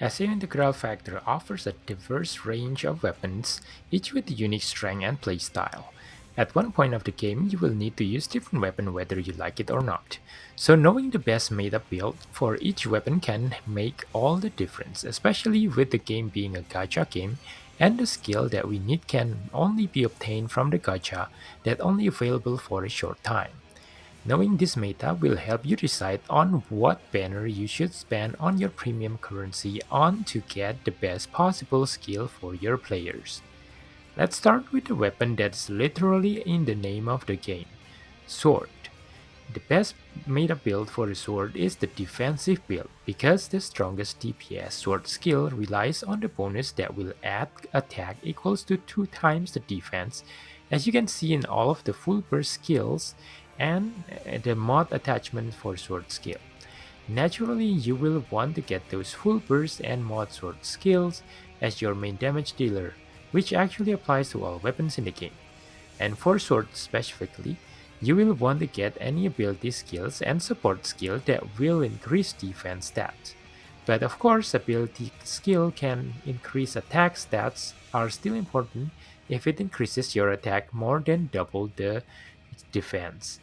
SAO Integral Factor offers a diverse range of weapons, each with unique strength and playstyle. At one point of the game, you will need to use different weapon whether you like it or not. So knowing the best meta build for each weapon can make all the difference, especially with the game being a gacha game, and the skill that we need can only be obtained from the gacha that only available for a short time. Knowing this meta will help you decide on what banner you should spend on your premium currency on to get the best possible skill for your players. Let's start with the weapon that's literally in the name of the game, Sword. The best meta build for the sword is the defensive build because the strongest DPS sword skill relies on the bonus that will add attack equals to 2 times the defense, as you can see in all of the full burst skills and the mod attachment for sword skill. Naturally, you will want to get those full burst and mod sword skills as your main damage dealer, which actually applies to all weapons in the game. And for sword specifically, you will want to get any ability skills and support skill that will increase defense stats. But of course, ability skill can increase attack stats are still important if it increases your attack more than double the defense.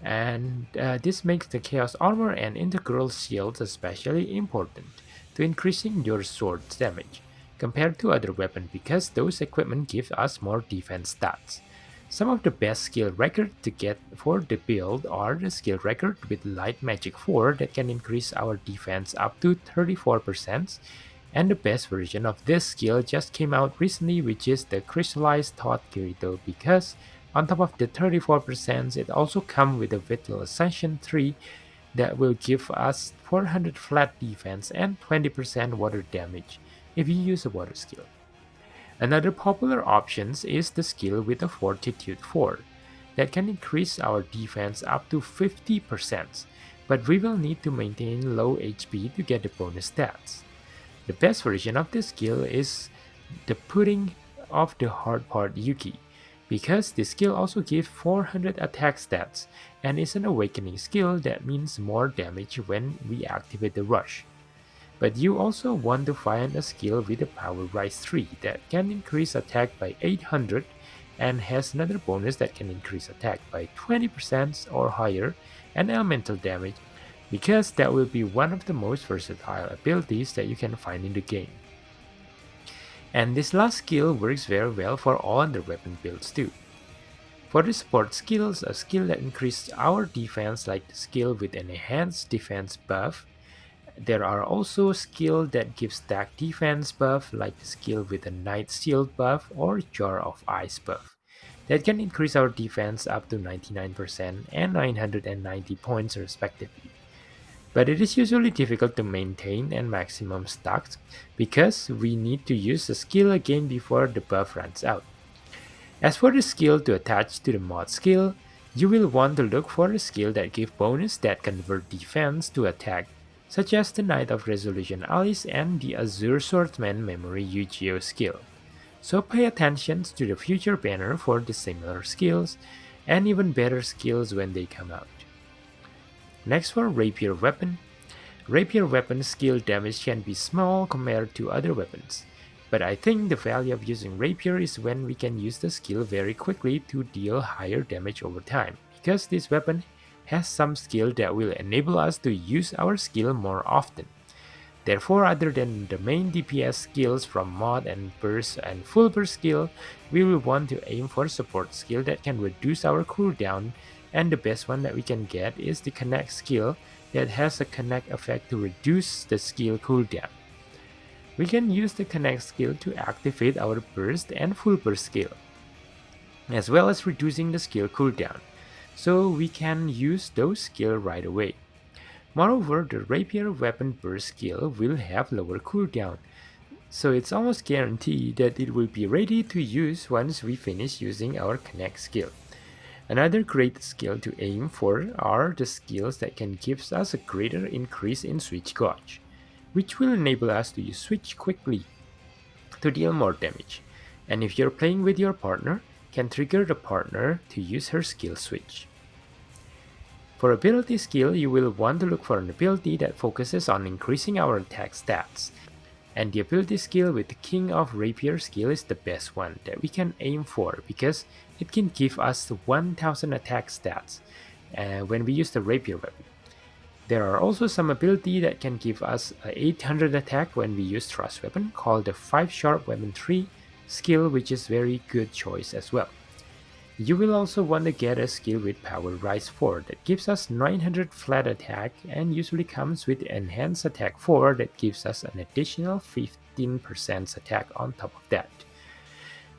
And this makes the Chaos Armor and Integral Shields especially important to increasing your sword's damage compared to other weapons because those equipment give us more defense stats. Some of the best skill records to get for the build are the skill record with Light Magic 4 that can increase our defense up to 34%, and the best version of this skill just came out recently, which is the Crystallized Thought Kirito, because on top of the 34%, it also comes with a Vital Ascension 3 that will give us 400 flat defense and 20% water damage if you use a water skill. Another popular option is the skill with a Fortitude 4 that can increase our defense up to 50%, but we will need to maintain low HP to get the bonus stats. The best version of this skill is the Putting of the Hard Part Yuki, because this skill also gives 400 attack stats and is an awakening skill that means more damage when we activate the rush. But you also want to find a skill with a Power Rise 3 that can increase attack by 800 and has another bonus that can increase attack by 20% or higher and elemental damage, because that will be one of the most versatile abilities that you can find in the game. And this last skill works very well for all other weapon builds too. For the support skills, a skill that increases our defense like the skill with an enhanced defense buff. There are also skills that give stack defense buff like the skill with a Night Shield buff or Jar of Ice buff that can increase our defense up to 99% and 990 points respectively. But it is usually difficult to maintain and maximum stacks because we need to use the skill again before the buff runs out. As for the skill to attach to the mod skill, you will want to look for a skill that gives bonus that convert defense to attack, such as the Knight of Resolution Alice and the Azure Swordsman Memory Yu-Gi-Oh skill. So pay attention to the future banner for the similar skills and even better skills when they come out. Next for Rapier Weapon. Rapier Weapon skill damage can be small compared to other weapons, but I think the value of using Rapier is when we can use the skill very quickly to deal higher damage over time, because this weapon has some skill that will enable us to use our skill more often. Therefore, other than the main DPS skills from mod and burst and full burst skill, we will want to aim for support skill that can reduce our cooldown, and the best one that we can get is the connect skill that has a connect effect to reduce the skill cooldown. We can use the connect skill to activate our burst and full burst skill, as well as reducing the skill cooldown, so we can use those skills right away. Moreover, the Rapier Weapon Burst skill will have lower cooldown, so it's almost guaranteed that it will be ready to use once we finish using our Connect skill. Another great skill to aim for are the skills that can give us a greater increase in switch gauge, which will enable us to use switch quickly to deal more damage, and if you're playing with your partner, can trigger the partner to use her skill switch. For ability skill, you will want to look for an ability that focuses on increasing our attack stats, And the ability skill with the King of Rapier skill is the best one that we can aim for because it can give us 1000 attack stats when we use the Rapier weapon. There are also some ability that can give us 800 attack when we use Thrust weapon called the 5 Sharp Weapon 3 skill, which is very good choice as well. You will also want to get a skill with Power Rise 4 that gives us 900 flat attack and usually comes with Enhanced Attack 4 that gives us an additional 15% attack on top of that.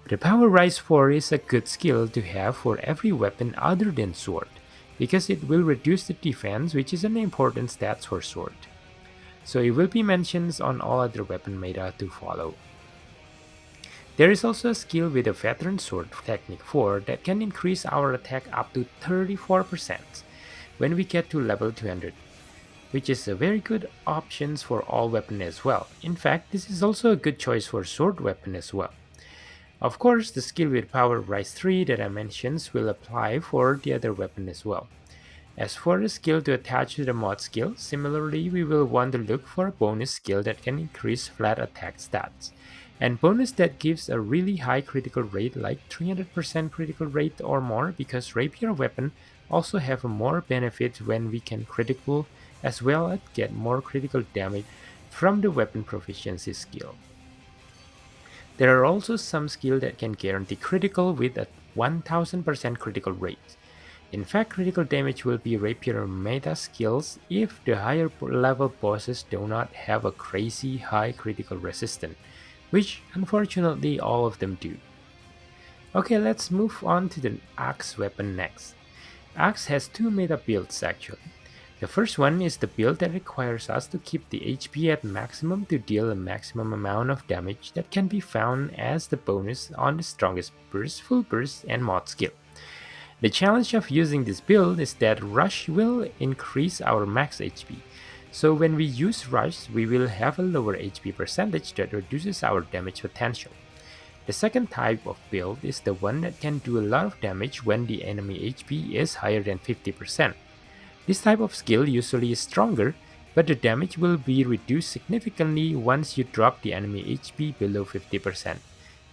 The Power Rise 4 is a good skill to have for every weapon other than sword, because it will reduce the defense, which is an important stat for sword. So it will be mentioned on all other weapon meta to follow. There is also a skill with a Veteran Sword Technique 4 that can increase our attack up to 34% when we get to level 200, which is a very good option for all weapon as well. In fact, this is also a good choice for sword weapon as well. Of course, the skill with Power Rise 3 that I mentioned will apply for the other weapon as well. As for the skill to attach to the mod skill, similarly we will want to look for a bonus skill that can increase flat attack stats, and bonus that gives a really high critical rate like 300% critical rate or more, because Rapier weapon also have more benefit when we can critical as well as get more critical damage from the weapon proficiency skill. There are also some skills that can guarantee critical with a 1000% critical rate. In fact, critical damage will be Rapier META skills if the higher level bosses do not have a crazy high critical resistance, which unfortunately all of them do. Okay, let's move on to the Axe weapon next. Axe has two meta builds actually. The first one is the build that requires us to keep the HP at maximum to deal a maximum amount of damage that can be found as the bonus on the strongest burst, full burst, and mod skill. The challenge of using this build is that Rush will increase our max HP, so when we use Rush we will have a lower HP percentage that reduces our damage potential. The second type of build is the one that can do a lot of damage when the enemy HP is higher than 50%. This type of skill usually is stronger, but the damage will be reduced significantly once you drop the enemy HP below 50%,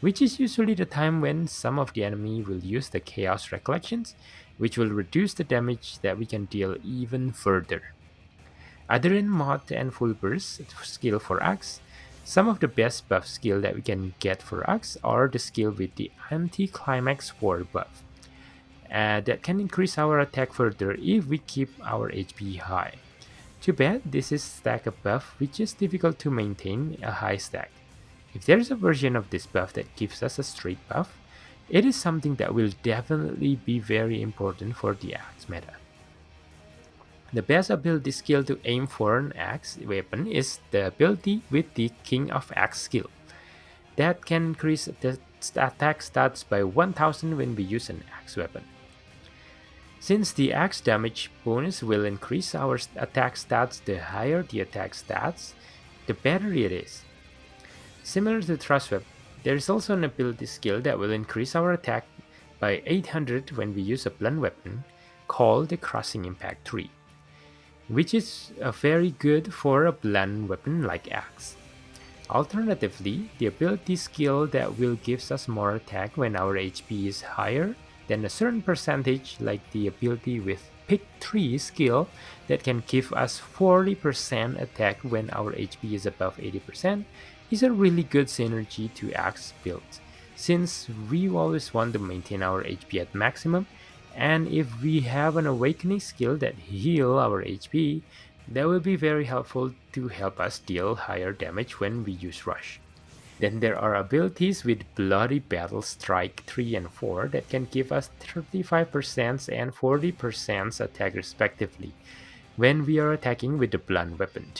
which is usually the time when some of the enemy will use the Chaos Recollections, which will reduce the damage that we can deal even further. Other than mod and full burst skill for Axe, some of the best buff skill that we can get for Axe are the skill with the Anti-Climax 4 buff. That can increase our attack further if we keep our HP high. Too bad this is stack of buff which is difficult to maintain a high stack. If there is a version of this buff that gives us a straight buff, it is something that will definitely be very important for the Axe meta. The best ability skill to aim for an Axe weapon is the ability with the King of Axe skill. That can increase the attack stats by 1000 when we use an Axe weapon. Since the Axe damage bonus will increase our attack stats, the higher the attack stats, the better it is. Similar to Thrust weapon, there is also an ability skill that will increase our attack by 800 when we use a blunt weapon called the Crushing Impact 3, which is very good for a blunt weapon like Axe. Alternatively, the ability skill that will give us more attack when our HP is higher than a certain percentage, like the ability with Pick 3 skill that can give us 40% attack when our HP is above 80%, is a really good synergy to Axe builds, since we always want to maintain our HP at maximum, and if we have an awakening skill that heal our HP, that will be very helpful to help us deal higher damage when we use Rush. Then there are abilities with Bloody Battle Strike 3 and 4 that can give us 35% and 40% attack respectively when we are attacking with the blunt weapon,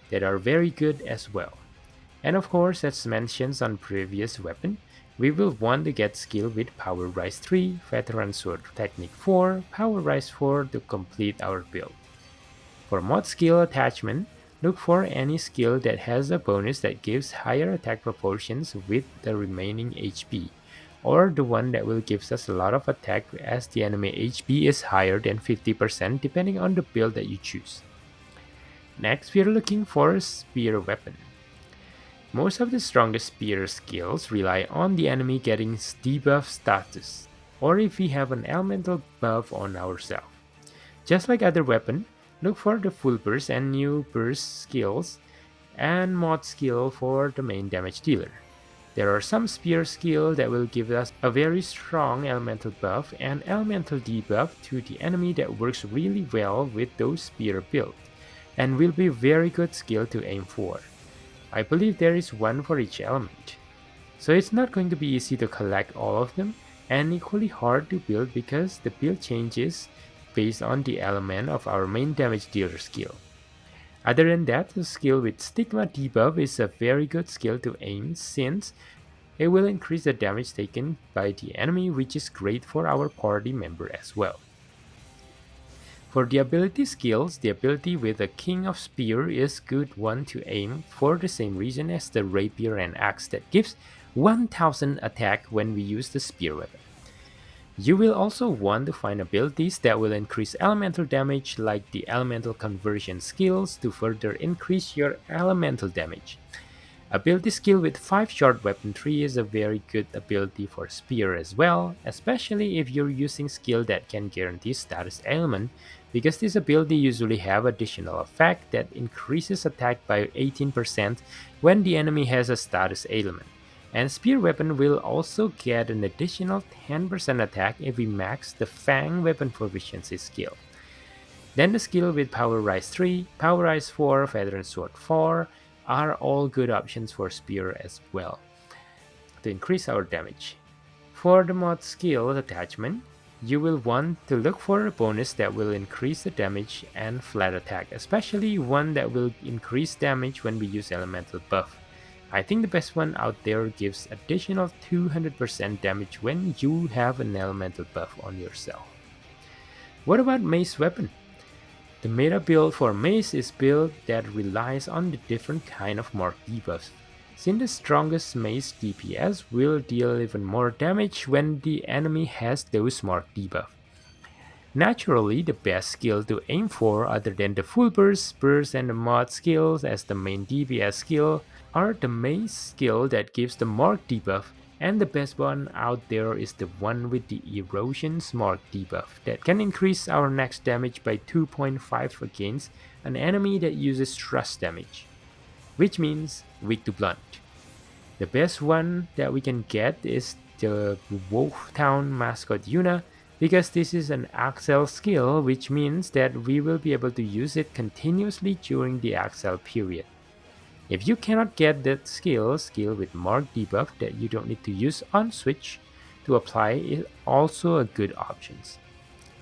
that are very good as well. And of course, as mentioned on previous weapon, we will want to get skill with Power Rise 3, Veteran Sword Technique 4, Power Rise 4 to complete our build. For mod skill attachment, look for any skill that has a bonus that gives higher attack proportions with the remaining HP, or the one that will give us a lot of attack as the enemy HP is higher than 50% depending on the build that you choose. Next, we are looking for a spear weapon. Most of the strongest spear skills rely on the enemy getting debuff status, or if we have an elemental buff on ourselves. Just like other weapon, look for the full burst and new burst skills and mod skill for the main damage dealer. There are some spear skill that will give us a very strong elemental buff and elemental debuff to the enemy that works really well with those spear build, and will be very good skill to aim for. I believe there is one for each element. So it's not going to be easy to collect all of them, and equally hard to build because the build changes based on the element of our main damage dealer skill. Other than that, the skill with Stigma debuff is a very good skill to aim since it will increase the damage taken by the enemy, which is great for our party member as well. For the ability skills, the ability with the King of Spear is good one to aim for the same reason as the Rapier and Axe that gives 1000 attack when we use the spear weapon. You will also want to find abilities that will increase elemental damage like the elemental conversion skills to further increase your elemental damage. Ability skill with 5 short weapon tree is a very good ability for spear as well, especially if you're using skill that can guarantee status ailment, because this ability usually have additional effect that increases attack by 18% when the enemy has a status ailment. And spear weapon will also get an additional 10% attack if we max the Fang weapon proficiency skill. Then the skill with Power Rise 3, Power Rise 4, Feather and Sword 4 are all good options for spear as well to increase our damage. For the mod skill attachment, you will want to look for a bonus that will increase the damage and flat attack, especially one that will increase damage when we use elemental buff. I think the best one out there gives additional 200% damage when you have an elemental buff on yourself. What about Mace weapon? The meta build for Mace is build that relies on the different kind of mark debuffs, since the strongest Mace DPS will deal even more damage when the enemy has those mark debuff. Naturally, the best skill to aim for other than the full burst, and the mod skills as the main DPS skill are the Mace skill that gives the mark debuff, and the best one out there is the one with the Erosion's mark debuff that can increase our next damage by 2.5 against an enemy that uses thrust damage, which means weak to blunt. The best one that we can get is the Wolf Town mascot Yuna, because this is an Axel skill, which means that we will be able to use it continuously during the Axel period. If you cannot get that skill with mark debuff that you don't need to use on switch to apply is also a good option.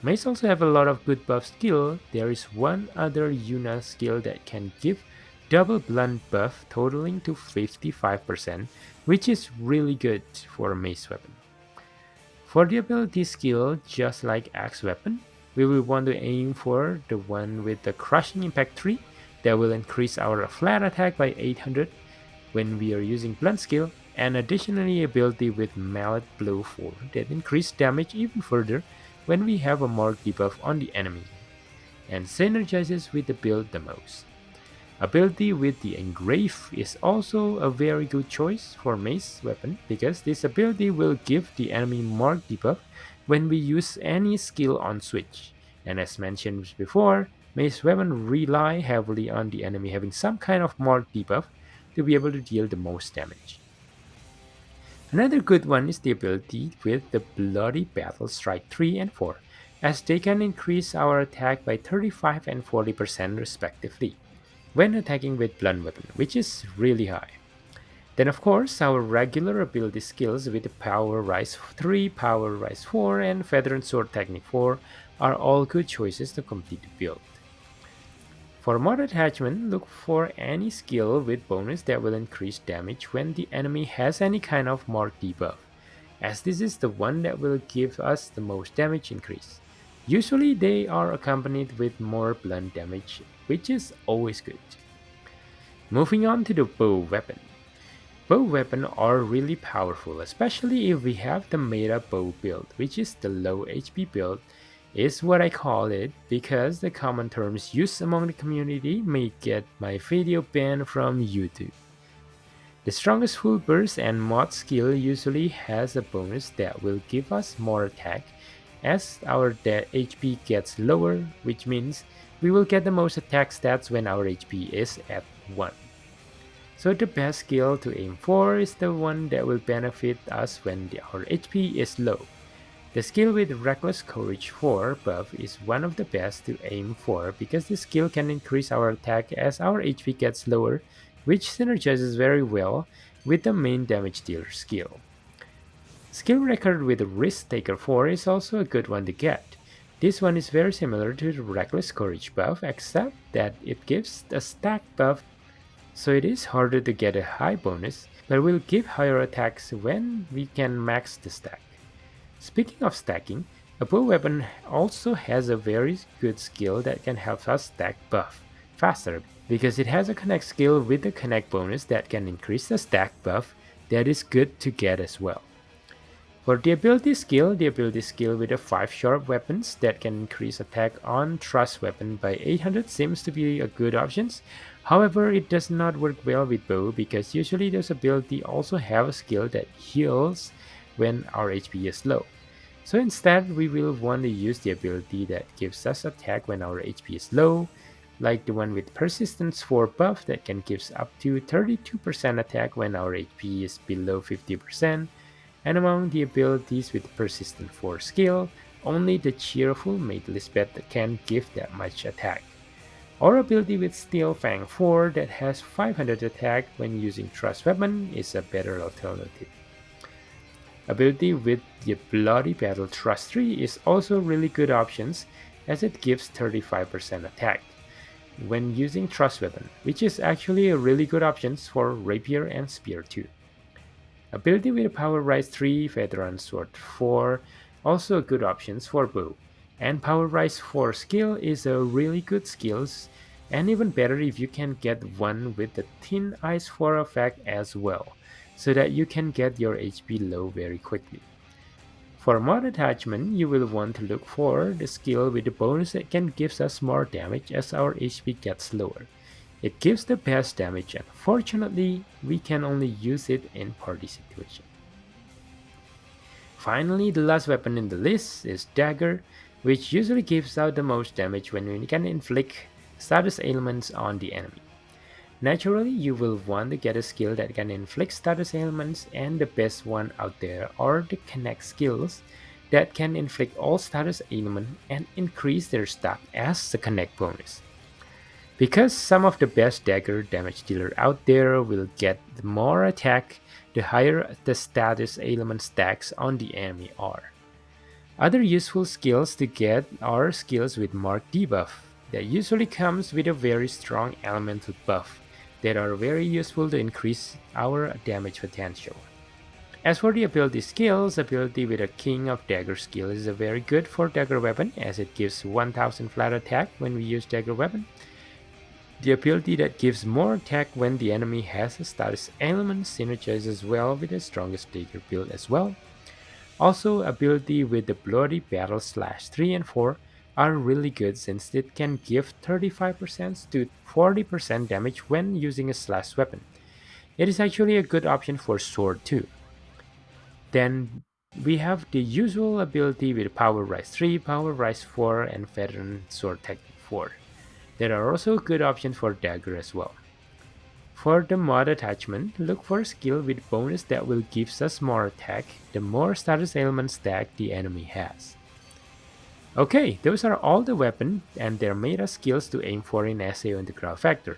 Mace also have a lot of good buff skill. There is one other Yuna skill that can give double blunt buff totaling to 55%, which is really good for a Mace weapon. For the ability skill, just like Axe weapon, we will want to aim for the one with the Crushing Impact 3 that will increase our flat attack by 800 when we are using blunt skill, and additionally ability with Mallet Blow 4 that increase damage even further when we have a mark debuff on the enemy, and synergizes with the build the most. Ability with the Engrave is also a very good choice for Mace weapon because this ability will give the enemy mark debuff when we use any skill on switch, and as mentioned before, Mace weapon rely heavily on the enemy having some kind of mark debuff to be able to deal the most damage. Another good one is the ability with the Bloody Battle Strike 3 and 4, as they can increase our attack by 35 and 40% respectively when attacking with blunt weapon, which is really high. Then of course our regular ability skills with the Power Rise 3, Power Rise 4 and Feather and Sword Technique 4 are all good choices to complete the build. For mod attachment, look for any skill with bonus that will increase damage when the enemy has any kind of mark debuff, as this is the one that will give us the most damage increase. Usually they are accompanied with more blunt damage, which is always good. Moving on to the bow weapon. Bow weapon are really powerful, especially if we have the meta bow build, which is the low HP build, is what I call it because the common terms used among the community may get my video banned from YouTube. The strongest full burst and mod skill usually has a bonus that will give us more attack as our HP gets lower, which means we will get the most attack stats when our HP is at 1. So the best skill to aim for is the one that will benefit us when our HP is low. The skill with Reckless Courage 4 buff is one of the best to aim for because the skill can increase our attack as our HP gets lower, which synergizes very well with the main damage dealer skill. Skill record with Risk Taker 4 is also a good one to get. This one is very similar to the Reckless Courage buff except that it gives a stack buff, so it is harder to get a high bonus, but will give higher attacks when we can max the stack. Speaking of stacking, a bow weapon also has a very good skill that can help us stack buff faster because it has a connect skill with a connect bonus that can increase the stack buff that is good to get as well. For the ability skill with the 5 sharp weapons that can increase attack on thrust weapon by 800 seems to be a good option. However, it does not work well with bow because usually those ability also have a skill that heals when our HP is low. So instead, we will want to use the ability that gives us attack when our HP is low, like the one with Persistence 4 buff that can give up to 32% attack when our HP is below 50%, and among the abilities with Persistent 4 skill, only the Cheerful Mate Lisbeth can give that much attack. Or ability with Steel Fang 4 that has 500 attack when using Thrust weapon is a better alternative. Ability with the Bloody Battle Thrust 3 is also really good options as it gives 35% attack when using Thrust weapon, which is actually a really good option for Rapier and Spear too. Ability with Power Rise 3, Veteran Sword 4, also a good options for bow. And Power Rise 4 skill is a really good skills, and even better if you can get one with the Thin Ice 4 effect as well, so that you can get your HP low very quickly. For mod attachment, you will want to look for the skill with the bonus that can give us more damage as our HP gets lower. It gives the best damage and fortunately, we can only use it in party situation. Finally, the last weapon in the list is Dagger, which usually gives out the most damage when we can inflict status ailments on the enemy. Naturally, you will want to get a skill that can inflict status ailments, and the best one out there are the connect skills that can inflict all status ailments and increase their stat as the connect bonus. Because some of the best dagger damage dealer out there will get more attack the higher the status ailment stacks on the enemy are. Other useful skills to get are skills with Mark debuff that usually comes with a very strong elemental buff that are very useful to increase our damage potential. As for the ability skills, ability with a King of Dagger skill is a very good for dagger weapon as it gives 1000 flat attack when we use dagger weapon. The ability that gives more attack when the enemy has a status element synergizes well with the strongest dagger build as well. Also, ability with the Bloody Battle Slash 3 and 4 are really good since it can give 35% to 40% damage when using a slash weapon. It is actually a good option for sword too. Then we have the usual ability with Power Rise 3, Power Rise 4, and Veteran Sword Technique 4. There are also good options for dagger as well. For the mod attachment, look for a skill with bonus that will give us more attack the more status ailment stack the enemy has. Okay, those are all the weapons and their meta skills to aim for in SAO Integral Factor.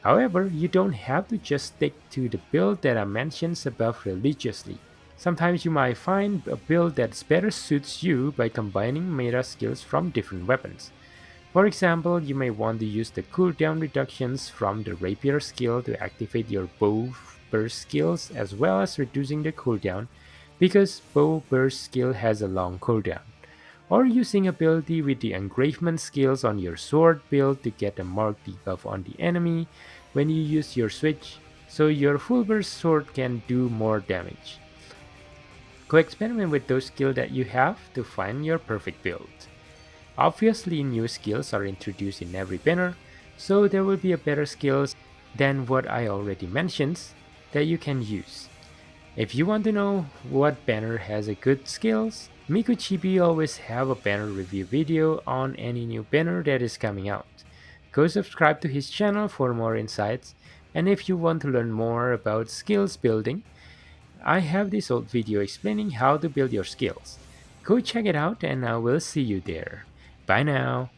However, you don't have to just stick to the build that I mentioned above religiously. Sometimes you might find a build that better suits you by combining meta skills from different weapons. For example, you may want to use the cooldown reductions from the Rapier skill to activate your bow burst skills as well as reducing the cooldown because bow burst skill has a long cooldown. Or using ability with the engravement skills on your sword build to get a mark debuff on the enemy when you use your switch so your fullburst sword can do more damage. Go experiment with those skills that you have to find your perfect build. Obviously, new skills are introduced in every banner, so there will be a better skills than what I already mentioned. that you can use. If you want to know what banner has a good skills, Mikuchibi always have a banner review video on any new banner that is coming out. Go subscribe to his channel for more insights, and if you want to learn more about skills building, I have this old video explaining how to build your skills. Go check it out and I will see you there. Bye now.